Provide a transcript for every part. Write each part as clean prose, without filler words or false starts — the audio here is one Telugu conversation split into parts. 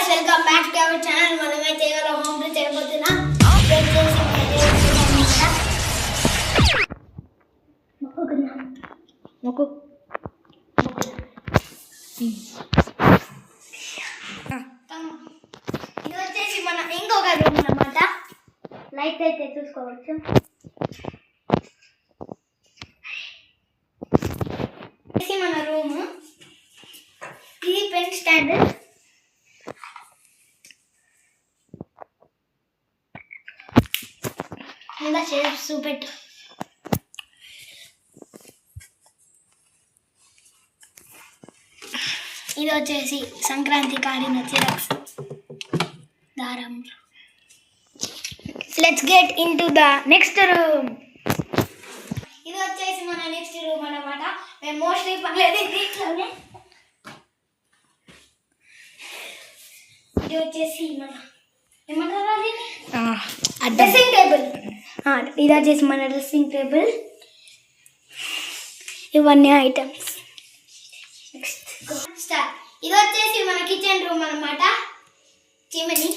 guys, welcome back to our channel. మనమైతే ఇవాళ హోమ్ టూర్ చేయబోతున్నాం. మొక్కు ఇది వచ్చేసి మన ఇంకొక రూమ్ అన్నమాట. లైట్ అయితే చూసుకోవచ్చు. మన రూమ్ ఇది పెన్ స్టాండ్. ఇంకా షేప్స్ చూపెట్టు. ఇది వచ్చేసి సంక్రాంతి కాడిన చిరాక్స్ దారం. Let's get in to the next room. ఇది వచ్చేసి మన నెక్స్ట్ రూమ్ అన్నమాట. మేము మోస్ట్లీ పర్లేదు దీంట్లోనే. ఇది వచ్చేసి మన ఏమంటారు డ్రెస్సింగ్ టేబుల్. ఇది వచ్చేసి మన డ్రెస్సింగ్ టేబుల్. ఇవన్నీ ఐటమ్స్. Next start. ఇది వచ్చేసి మన కిచెన్ రూమ్ అన్నమాట. చిమ్నీ.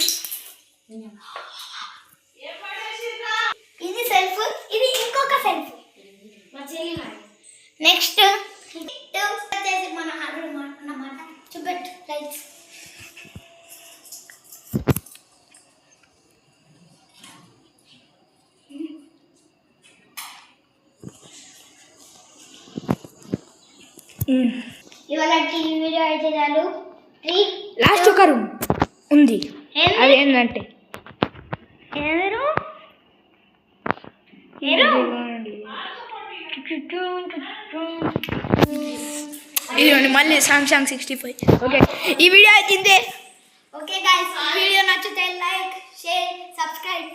ఇది సెల్ఫ్. ఇది ఇంకొక సెల్ఫ్. నెక్స్ట్ వచ్చేసి మన రూమ్ అన్నమాట. చూపెట్టు లైట్స్. ఇవాళ వీడియో అయితే చాలు. లాస్ట్ ఒక రూమ్ ఉంది. అది ఏంటంటే ఇదిగోండి మళ్ళీ సామ్సంగ్ 65. ఓకే, ఈ వీడియో అయితే ఓకే గైస్, వీడియో నచ్చితే లైక్, షేర్, సబ్స్క్రైబ్.